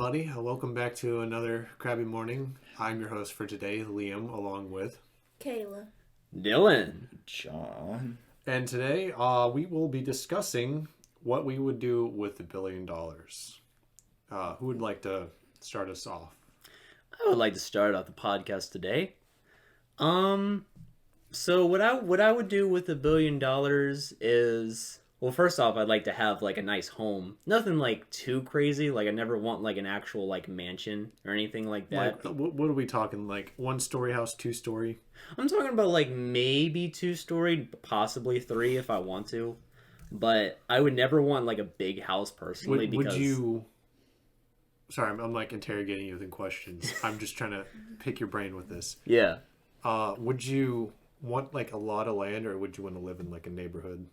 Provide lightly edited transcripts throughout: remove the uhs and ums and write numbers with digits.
everybody. Welcome back to another Crabby Morning. I'm your host for today, Liam, along with Kayla, Dylan, John. And today, we will be discussing what we would do with $1 billion. Who would like to start us off? I would like to start off the podcast today. So what I would do with $1 billion is, well, first off, I'd like to have like a nice home. Nothing like too crazy. Like I never want like an actual like mansion or anything like that. Like, what are we talking? Like 1-story house, 2-story? I'm talking about like maybe 2-story, possibly 3 if I want to. But I would never want like a big house personally because... Would you... Sorry, I'm like interrogating you with questions. I'm just trying to pick your brain with this. Yeah. Would you want like a lot of land, or would you want to live in like a neighborhood?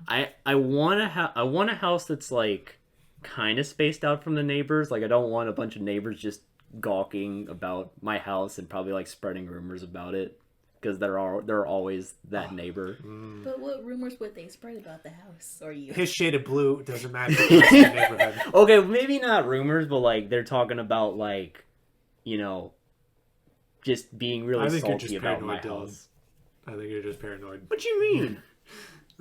I want a house that's like kind of spaced out from the neighbors. Like I don't want a bunch of neighbors just gawking about my house and probably like spreading rumors about it because they're always that neighbor. But what rumors would they spread about the house or you? His shade of blue doesn't matter. It's the neighborhood. Okay, maybe not rumors, but like they're talking about like, you know, just being really I think you're salty just about paranoid, my Dylan. house. I think you're just paranoid. What you mean?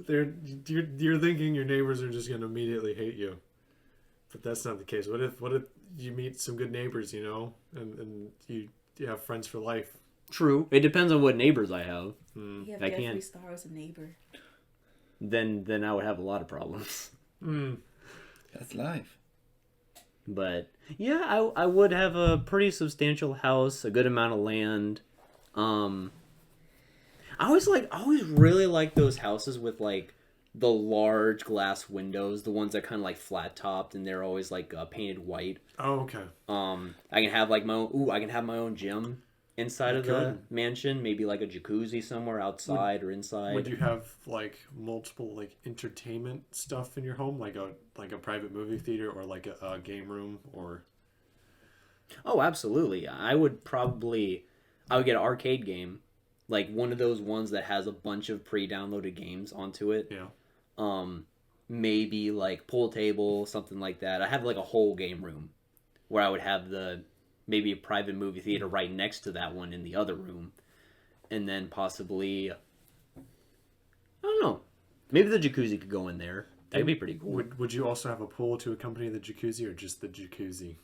You're thinking your neighbors are just gonna immediately hate you, but that's not the case. What if you meet some good neighbors, and you have friends for life? True. It depends on what neighbors I have. You have I Jeffree can't. Star as a neighbor. Then I would have a lot of problems. That's life. But yeah, I would have a pretty substantial house, a good amount of land. I always really like those houses with like the large glass windows, the ones that kind of like flat topped and they're always like painted white. Oh, okay. I can have like I can have my own gym inside of the Good. mansion, maybe like a jacuzzi somewhere outside or inside. Would you have like multiple like entertainment stuff in your home, like a private movie theater or like a game room or? Oh, absolutely. I would get an arcade game. Like one of those ones that has a bunch of pre-downloaded games onto it. Yeah. Maybe like pool table, something like that. I have like a whole game room where I would have maybe a private movie theater right next to that one in the other room. And then possibly, I don't know, maybe the jacuzzi could go in there. That'd be pretty cool. Would you also have a pool to accompany the jacuzzi, or just the jacuzzi?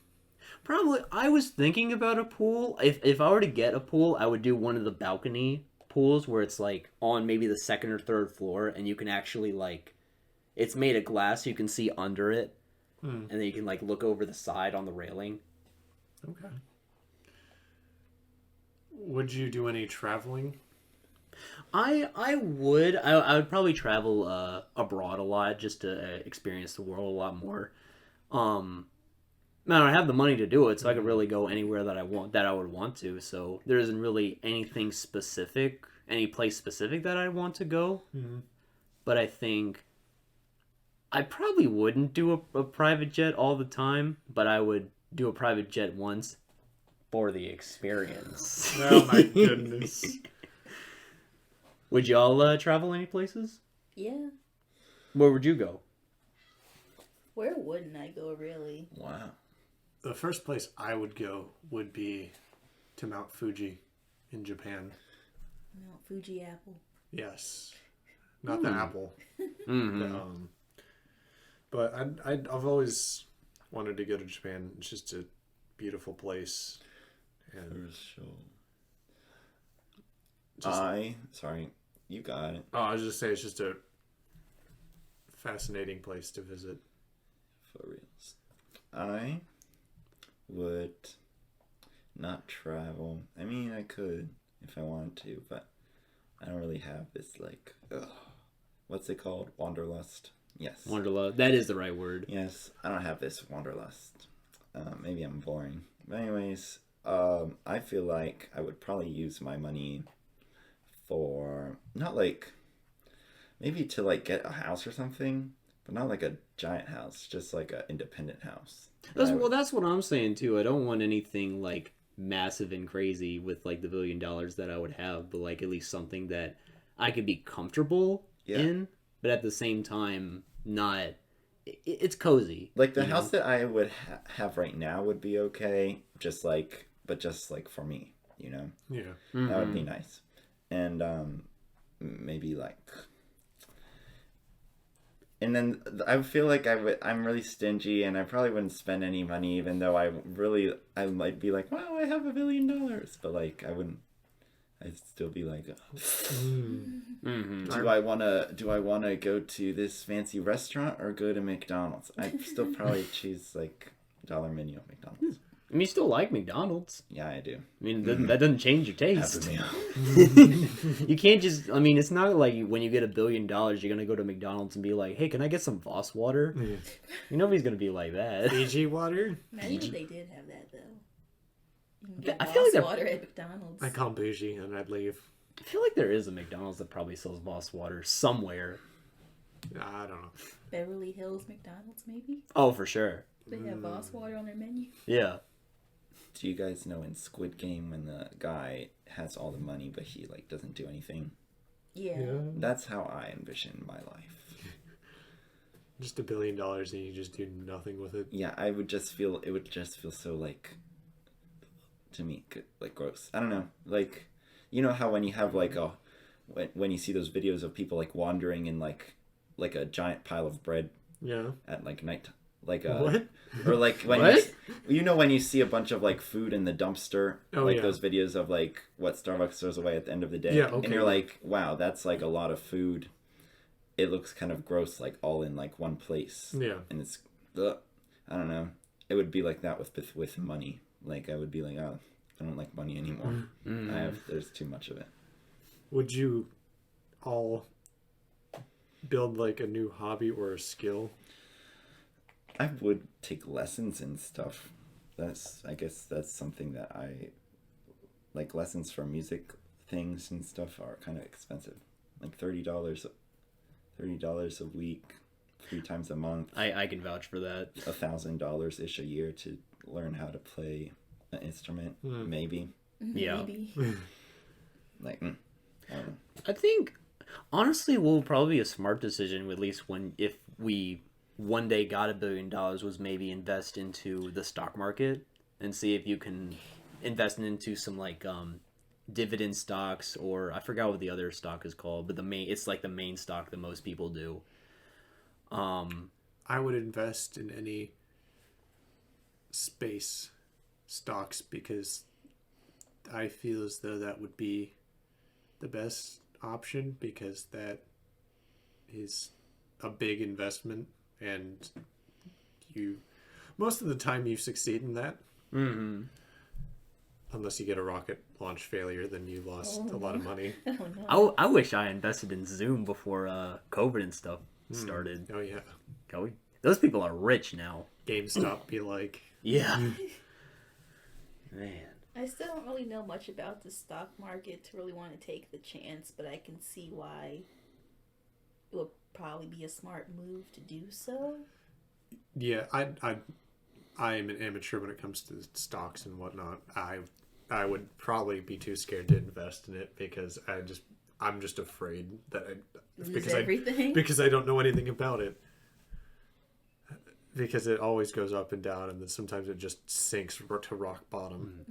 Probably. I was thinking about a pool. If I were to get a pool, I would do one of the balcony pools where it's like on maybe the second or third floor, and you can actually like, it's made of glass, so you can see under it, and then you can like look over the side on the railing. Okay. Would you do any traveling? I would. I would probably travel abroad a lot just to experience the world a lot more. Man, I have the money to do it, so I could really go anywhere that I would want to. So there isn't really anything specific, any place specific that I want to go. Mm-hmm. But I think I probably wouldn't do a private jet all the time, but I would do a private jet once for the experience. Oh my goodness. Would y'all travel any places? Yeah. Where would you go? Where wouldn't I go, really? Wow. The first place I would go would be to Mount Fuji in Japan. Mount Fuji Apple. Yes. Not the apple. Mm-hmm. But I've always wanted to go to Japan. It's just a beautiful place. And For sure. Sorry, you got it. oh, I was just saying, it's just a fascinating place to visit. For reals. I would not travel. I mean, I could if I wanted to, but I don't really have this like, what's it called? Wanderlust. Yes. Wanderlust. That is the right word. Yes, I don't have this wanderlust. Maybe I'm boring. But anyways, I feel like I would probably use my money for, not like, maybe to like get a house or something, but not like a giant house, just like an independent house. That's what I'm saying too. I don't want anything like massive and crazy with like the $1 billion that I would have, but like at least something that I could be comfortable in, but at the same time not it's cozy. Like the you know? house that I would have right now would be okay, just like for me, you know. Yeah. That would be Mhm. nice. And maybe like, and then I feel like I'm really stingy, and I probably wouldn't spend any money, even though I might be like, wow, I have $1 billion, but like I wouldn't. I'd still be like, Mhm. do I wanna go to this fancy restaurant or go to McDonald's? I'd still probably choose like dollar menu at McDonald's. I mean, you still like McDonald's. Yeah, I do. I mean, that doesn't change your Half a taste. meal. You can't just. I mean, it's not like when you get $1 billion, you're gonna go to McDonald's and be like, "Hey, can I get some Voss water?" Yeah. Nobody's gonna be like that. Fiji water? Imagine if they did have that though. You can get I feel like Voss they're- water at McDonald's. I call 'em bougie and I'd leave. I feel like there is a McDonald's that probably sells Voss water somewhere. I don't know. Beverly Hills McDonald's, maybe. Oh, for sure. They have Voss water on their menu. Yeah. Do you guys know in Squid Game when the guy has all the money but he like doesn't do anything? Yeah. That's how I envision my life. Just $1 billion and you just do nothing with it. Yeah, it would just feel so like, to me, like gross. I don't know. Like, you know how when you have like when you see those videos of people like wandering in like a giant pile of bread Yeah. at like night, like What? or like when What? you know when you see a bunch of like food in the dumpster, Oh, like yeah. those videos of like what Starbucks throws away at the end of the day, Yeah, okay. and you're like, wow, that's like a lot of food. It looks kind of gross, like all in like one place, Yeah. and it's, ugh, I don't know. It would be like that with money. Like I would be like, oh, I don't like money anymore. There's too much of it. Would you all build like a new hobby or a skill? I would take lessons and stuff. I guess that's something that I like. Lessons for music things and stuff are kind of expensive, like $30 a week, 3 times a month, I can vouch for that. $1,000 ish a year to learn how to play an instrument. Maybe Yeah. Maybe. like I don't know. I think, honestly, will probably be a smart decision, at least if we one day got $1 billion, was maybe invest into the stock market and see if you can invest into some like dividend stocks, or I forgot what the other stock is called, but it's like the main stock that most people do. I would invest in any space stocks because I feel as though that would be the best option because that is a big investment and most of the time you succeed in that. Mm-hmm. Unless you get a rocket launch failure, then you lost a lot of money. Oh no. I wish I invested in Zoom before COVID and stuff started. Oh yeah. Those people are rich now. GameStop be like, Yeah. Man. I still don't really know much about the stock market to really want to take the chance, but I can see why it would probably be a smart move to do so. yeah, I am an amateur when it comes to stocks and whatnot. I would probably be too scared to invest in it because I'm just afraid that Lose everything. because I don't know anything about it. Because it always goes up and down, and then sometimes it just sinks to rock bottom.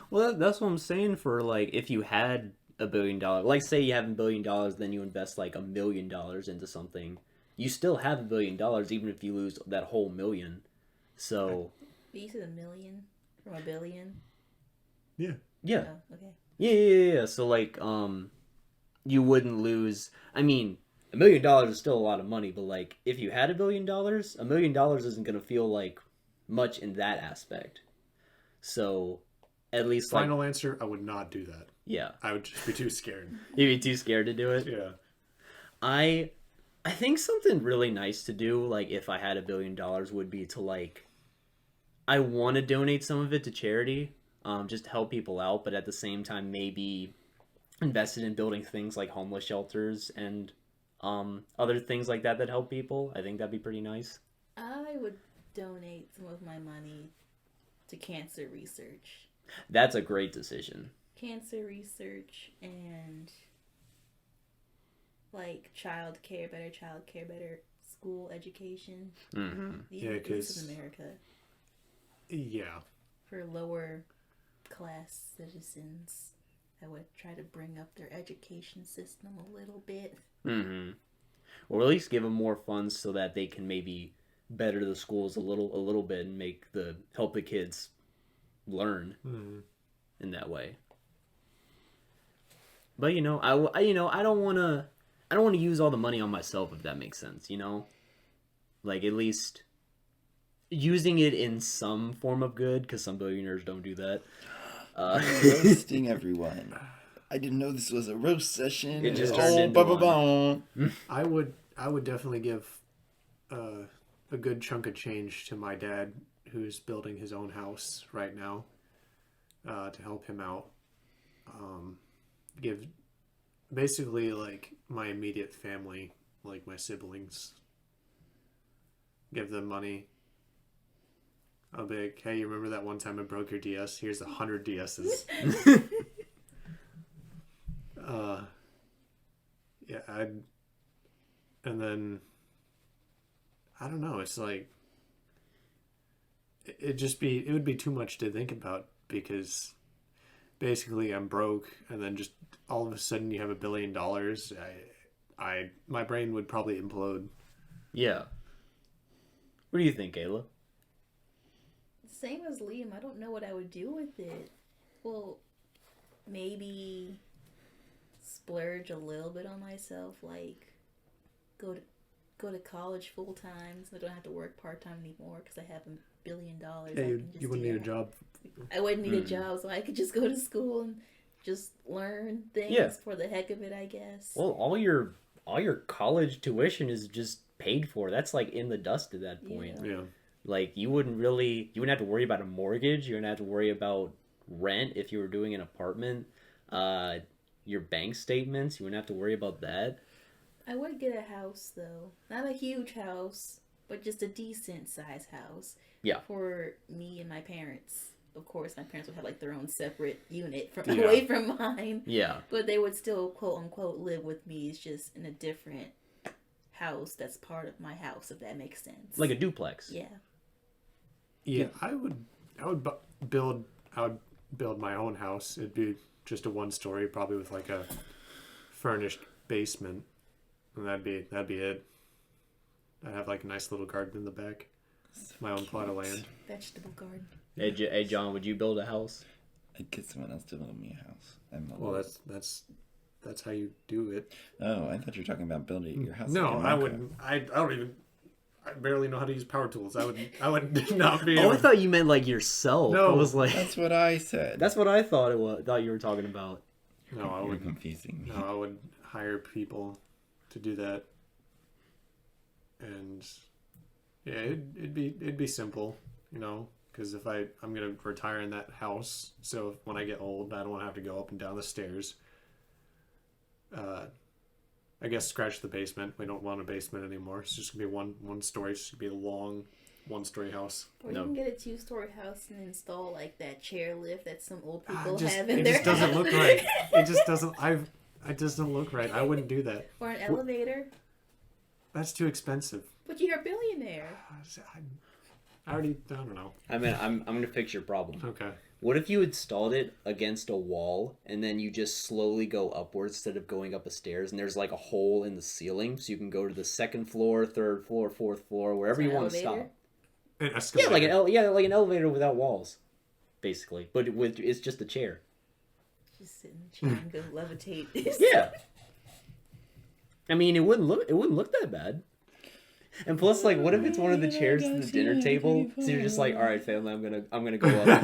Well, that's what I'm saying. For like, if you had $1 billion, like say you have $1 billion, then you invest like $1 million into something, you still have $1 billion, even if you lose that whole million. So, But you said $1 million from $1 billion. Yeah. yeah, Oh, okay. yeah. So like, you wouldn't lose. I mean, $1 million is still a lot of money, but like, if you had $1 billion, $1 million isn't gonna feel like much in that aspect. So, at least like, Final answer: I would not do that. yeah, I would just be too scared. you'd be too scared to do it. Yeah. I think something really nice to do, like if I had $1 billion, would be to like, I want to donate some of it to charity, just to help people out, but at the same time maybe invested in building things like homeless shelters and other things like that help people. I think that'd be pretty nice. I would donate some of my money to cancer research. That's a great decision. Cancer research and like better school education. Mm-hmm. Yeah, At least 'cause- in America. Yeah. For lower class citizens, I would try to bring up their education system a little bit. Mm-hmm. Or at least give them more funds so that they can maybe better the schools a little bit and help the kids learn Mhm. in that way. But I don't want to use all the money on myself, if that makes sense, Like, at least using it in some form of good, because some billionaires don't do that. Roasting everyone. I didn't know this was a roast session. It just Oh, turned into ba-ba-bum. I would definitely give a good chunk of change to my dad, who's building his own house right now, to help him out. Give basically like my immediate family, like my siblings, give them money. I'll be like, hey, you remember that one time I broke your DS? Here's 100 DSs. Yeah, and then I don't know. It's like it would be too much to think about, because basically I'm broke, and then just all of a sudden you have $1 billion. My brain would probably implode. Yeah. What do you think, Ayla? Same as Liam, I don't know what I would do with it. Well, maybe splurge a little bit on myself, like go to college full time, so I don't have to work part time anymore because I have $1 billion. Yeah, you wouldn't need a job. I wouldn't need a job, so I could just go to school and just learn things Yeah. for the heck of it, I guess. Well, all your college tuition is just paid for. That's like in the dust at that point. Yeah. Like, you wouldn't have to worry about a mortgage. You wouldn't have to worry about rent if you were doing an apartment. Your bank statements, you wouldn't have to worry about that. I would get a house though, not a huge house, but just a decent size house. Yeah. For me and my parents. Of course, my parents would have like their own separate unit Yeah. away from mine. Yeah. But they would still, quote unquote, live with me. It's just in a different house that's part of my house, if that makes sense. Like a duplex. Yeah. Yeah, I would build my own house. It'd be just a one story, probably with like a furnished basement, and that'd be it. I'd have like a nice little garden in the back, my own plot of land. Vegetable garden. Hey, John, would you build a house? I'd get someone else to build me a house. Well, that's how you do it. Oh, I thought you were talking about building your house. No, like in I Minecraft. wouldn't. I don't even. I barely know how to use power tools. I would not be. Oh, able I thought you meant like yourself. No. I was like, That's what I said. that's what I thought it was. Thought you were talking about. No, I You're would. confusing me. No, I would hire people to do that, and yeah, it'd be simple, because if I'm gonna retire in that house, so when I get old, I don't want to have to go up and down the stairs. I guess scratch the basement. We don't want a basement anymore. It's just gonna be one story. It's just gonna be a long 1-story house. Or No. you can get a 2-story house and install like that chair lift that some old people It just, have in it their just doesn't house. look right. It just doesn't. It doesn't look right. I wouldn't do that. Or an elevator. That's too expensive. But you're a billionaire. I already. I don't know. I mean, I'm gonna fix your problem. Okay. What if you installed it against a wall and then you just slowly go upwards instead of going up the stairs, and there's like a hole in the ceiling so you can go to the second floor, third floor, fourth floor, wherever So you an want to elevator? stop. An Yeah, escalator. like an elevator without walls, basically. But it's just a chair. Just sit in the chair and go levitate. Yeah. I mean, it wouldn't look that bad. And plus, like, what if it's one of the chairs at the dinner table? So you're just like, all right, family, I'm gonna go up.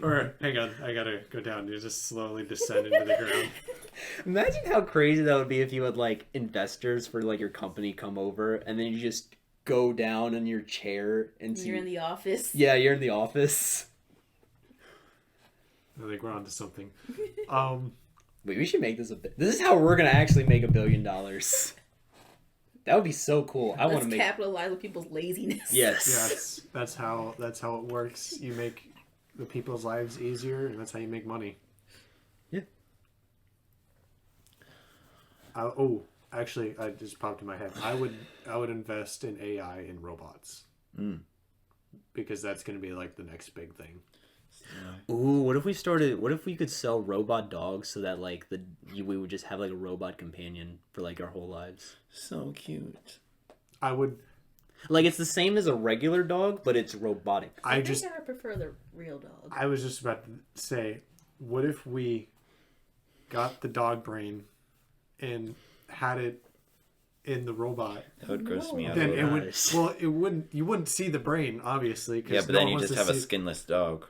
Or hang on, I gotta go down. You just slowly descend into the ground. Imagine how crazy that would be if you had like investors for like your company come over, and then you just go down in your chair and You're in the office. Yeah, you're in the office. I think we're onto something. Wait, we should make this this is how we're gonna actually make $1 billion. That would be so cool. I want Let's to make. capitalize on people's laziness. Yes. Yes, that's how it works. You make the people's lives easier, and that's how you make money. Yeah. actually, I just popped in my head. I would invest in AI and robots because that's going to be like the next big thing. Ooh, what if we started? What if we could sell robot dogs so that like we would just have like a robot companion for like our whole lives? So cute. I would. Like it's the same as a regular dog, but it's robotic. I think I would prefer the real dog. I was just about to say, what if we got the dog brain and had it in the robot? That would gross me out. Then a it little. would. Well, it wouldn't. You wouldn't see the brain, obviously. Yeah, but then you just have a skinless dog,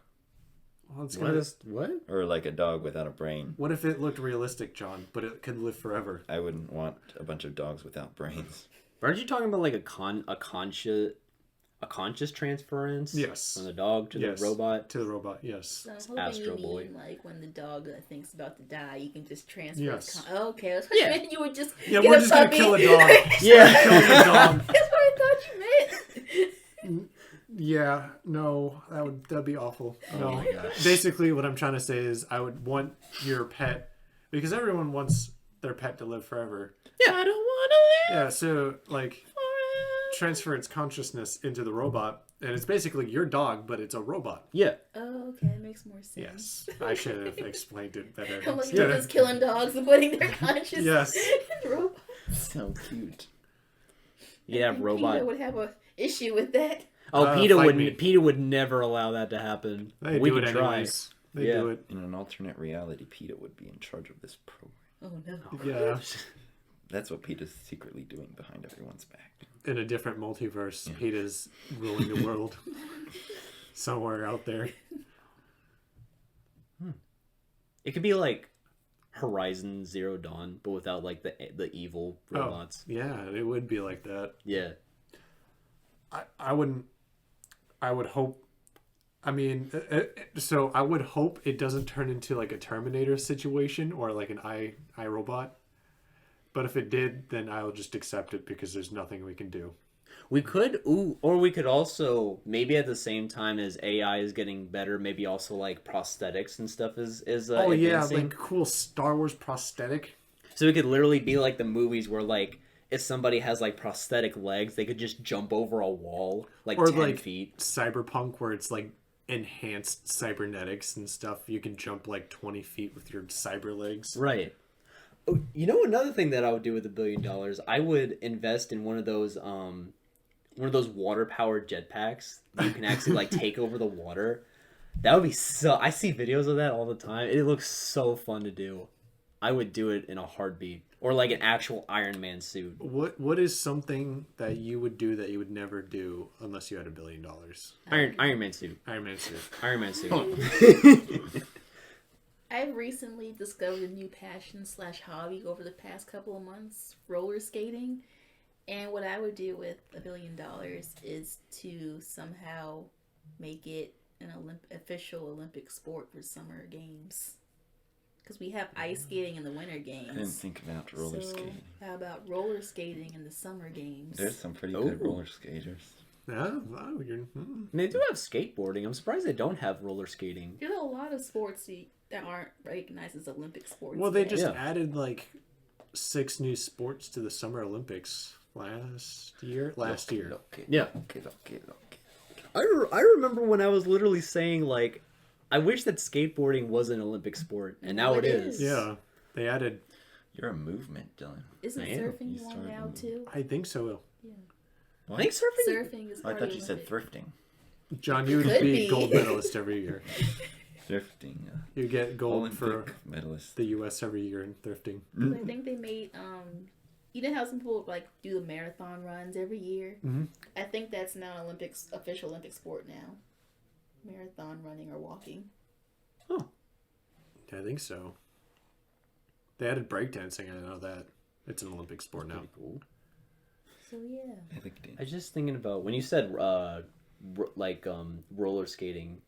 Well, it's What gonna, is what? or like a dog without a brain. what if it looked realistic, John, but it could live forever? I wouldn't want a bunch of dogs without brains. Aren't you talking about like a conscious transference? Yes. From the dog to the robot. To the robot, yes. So I'm hoping Astro you Boy. mean like when the dog thinks about to die, you can just transfer. Yes. Okay, I was Yeah. hoping you would just Yeah, get we're a just gonna puppy. kill a dog. Yeah. Killing a dog. That's what I thought you meant. Yeah, no, that'd be awful. No. Oh my gosh. Basically, what I'm trying to say is, I would want your pet, because everyone wants their pet to live forever. Yeah. I don't want to live. Yeah, so like transfer its consciousness into the robot, and it's basically your dog, but it's a robot. Yeah. Oh, okay, it makes more sense. Yes, I should have explained it better. I'm like, Instead you're of- just killing dogs and putting their conscious Yes. in robots. So cute. You have And robot. Peter would have a issue with that. Oh, Peter fight would me. Peter would never allow that to happen. They we do could it try. anyways. They Yeah. do it. In an alternate reality, Peter would be in charge of this program. Oh no. Yeah, That's what Peter's secretly doing behind everyone's back. in a different multiverse, Peter's ruling the world somewhere out there. It could be like Horizon Zero Dawn, but without like the evil robots. Oh, yeah, it would be like that. Yeah. I wouldn't. I would hope. I mean, so I would hope it doesn't turn into like a Terminator situation or like an iRobot. But if it did, then I'll just accept it because there's nothing we can do. We could, or we could also maybe at the same time as AI is getting better, maybe also like prosthetics and stuff is Oh yeah, advancing. like cool Star Wars prosthetic. So it could literally be like the movies where like if somebody has like prosthetic legs, they could just jump over a wall like Or 10 like feet. Cyberpunk, where it's like enhanced cybernetics and stuff. You can jump like 20 feet with your cyber legs. Right. Oh, you know another thing that I would do with $1 billion? I would invest in one of those water powered jetpacks that you can actually like take over the water. That would be so. I see videos of that all the time. It looks so fun to do. I would do it in a heartbeat, or like an actual Iron Man suit. What is something that you would do that you would never do unless you had $1 billion? Iron Man suit. Iron Man suit. Iron Man suit. I've recently discovered a new passion / hobby over the past couple of months: roller skating. And what I would do with $1 billion is to somehow make it an official Olympic sport for summer games. Because we have ice skating in the winter games. I didn't think about roller skating. How about roller skating in the summer games? There's some pretty Oh. good roller skaters. Oh, you're. They do have skateboarding. I'm surprised they don't have roller skating. There's a lot of sports that aren't recognized as Olympic sports. Well, they yet. just Yeah. added like 6 new sports to the Summer Olympics last year. Yeah. Okay. I remember when I was literally saying like, I wish that skateboarding was an Olympic sport, and now it is. Yeah, they added. You're a movement, Dylan. Isn't I am. surfing You one started now moving. too? I think so. I think surfing. Surfing is. I part thought of you said Olympic. thrifting. John, you would Could be be. gold medalist every year. Thrifting. You get gold Olympic for medalist. the U.S. every year in thrifting. 'Cause I think they made you know how some people like do the marathon runs every year. Mhm. I think that's now an official Olympic sport now. Marathon running or walking. I think so. They added breakdancing. I know that it's an Olympic sport now. Pretty cool. So yeah. I think it I was just thinking about when you said roller skating.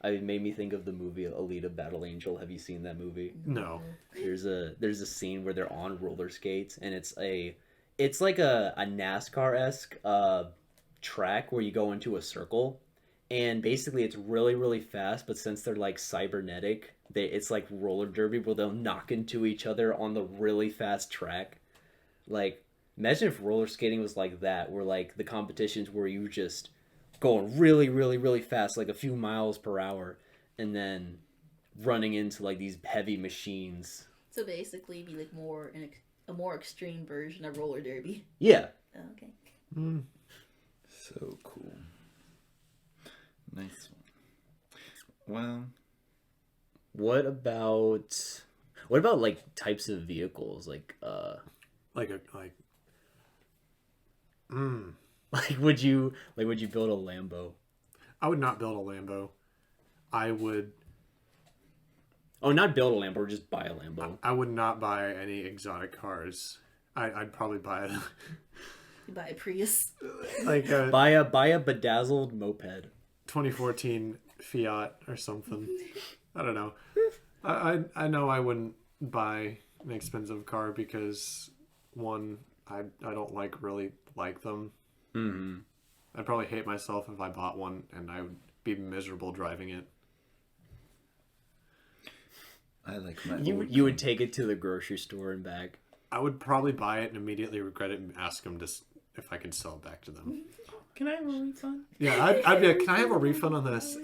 It made me think of the movie Alita Battle Angel. Have you seen that movie? No. There's a scene where they're on roller skates, and it's like a NASCAR-esque track where you go into a circle, and basically it's really really fast. But since they're like cybernetic, it's like roller derby where they'll knock into each other on the really fast track. Like, imagine if roller skating was like that, where like the competitions where you just going really, really, really fast, like a few miles per hour, and then running into like these heavy machines. So basically, be like a more extreme version of roller derby. Yeah. Oh, okay. Mm. So cool. Nice one. Well, What about like types of vehicles? Like Mm. like would you build a Lambo? I would not build a Lambo. I would. Oh, not build a Lambo, just buy a Lambo. I would not buy any exotic cars. I'd probably buy You buy a Prius. like a Buy a bedazzled moped. 2014 Fiat or something. I don't know. I know I wouldn't buy an expensive car because one, I don't really like them. Mm-hmm. I'd probably hate myself if I bought one, and I would be miserable driving it. I like my. You would take it to the grocery store and back. I would probably buy it and immediately regret it and ask them if I could sell it back to them. Can I have a refund? Yeah, I'd be like, can I have a refund on this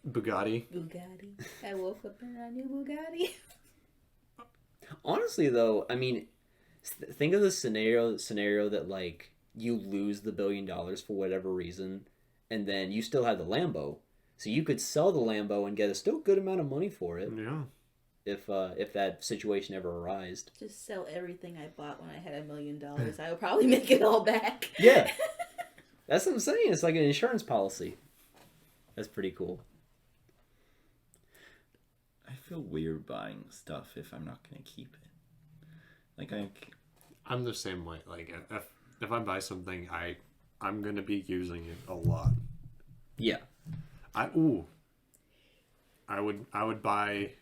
Bugatti? Bugatti. I woke up in a new Bugatti. Honestly, though, I mean, think of the scenario that like you lose the $1 billion for whatever reason, and then you still have the Lambo, so you could sell the Lambo and get a still good amount of money for it. Yeah. If that situation ever arised. Just sell everything I bought when I had $1 million. I would probably make it all back. Yeah. That's what I'm saying. It's like an insurance policy. That's pretty cool. I feel weird buying stuff if I'm not gonna keep it. Like I'm the same way. Like if I buy something, I'm gonna be using it a lot. Yeah. I would buy.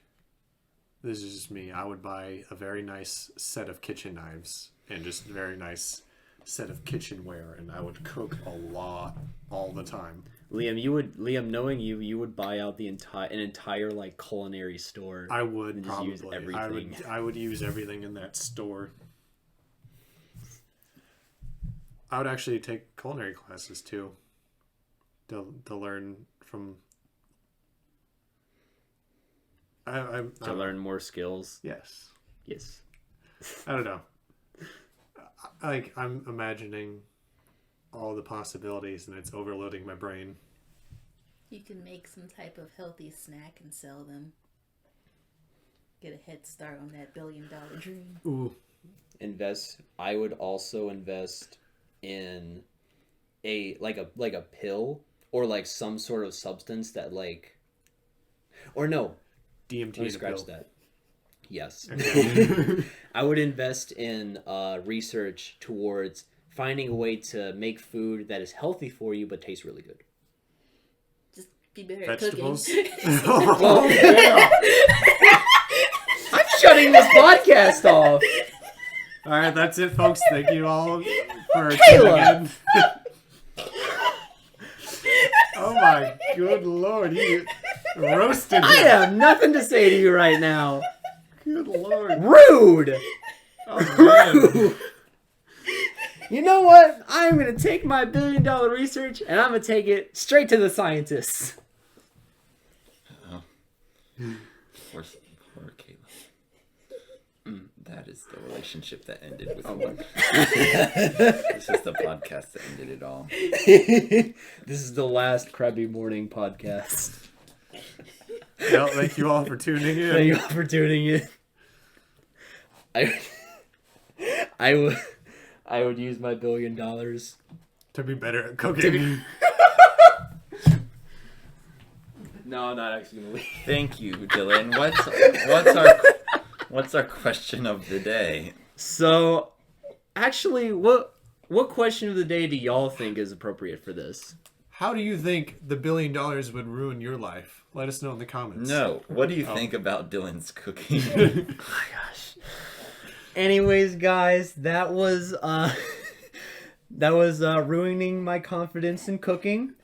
This is just me. I would buy a very nice set of kitchen knives and just a very nice set of kitchenware, and I would cook a lot all the time. Liam, knowing you would buy out an entire like culinary store. I would and just probably use everything. I would use everything in that store. I would actually take culinary classes too. To learn from. To learn more skills. Yes. Yes. I don't know. Like, I'm imagining all the possibilities and it's overloading my brain. You can make some type of healthy snack and sell them. Get a head start on that $1 billion dream. Ooh. I would also invest in a pill or like some sort of substance that like, or no, DMT. let me scratch that. Yes. Okay. I would invest in research towards finding a way to make food that is healthy for you but tastes really good. Just be better Vegetables. at cooking. Well, I'm shutting this podcast off. All right, that's it, folks. Thank you all for Kayla! tuning in. Oh my good lord, you roasted I him. have nothing to say to you right now. Good lord. Rude! Oh, man. Rude! You know what? I'm going to take my $1 billion research and I'm going to take it straight to the scientists. Poor Caleb. That is the relationship that ended with Oh me. This is the podcast that ended it all. This is the last Crabby Morning podcast. Well, thank you all for tuning in. Thank you all for tuning in. I would use my $1 billion. To be better at cooking. No, I'm not actually gonna leave. Thank you, Dylan. What's our question of the day? So, actually, what question of the day do y'all think is appropriate for this? How do you think the $1 billion would ruin your life? Let us know in the comments. No. What do you think about Dylan's cooking? Oh my gosh. Anyways, guys, that was ruining my confidence in cooking.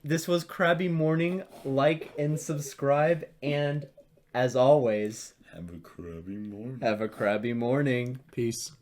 This was Crabby Morning. Like and subscribe, and as always, Have a crabby morning. Have a crabby morning. Peace.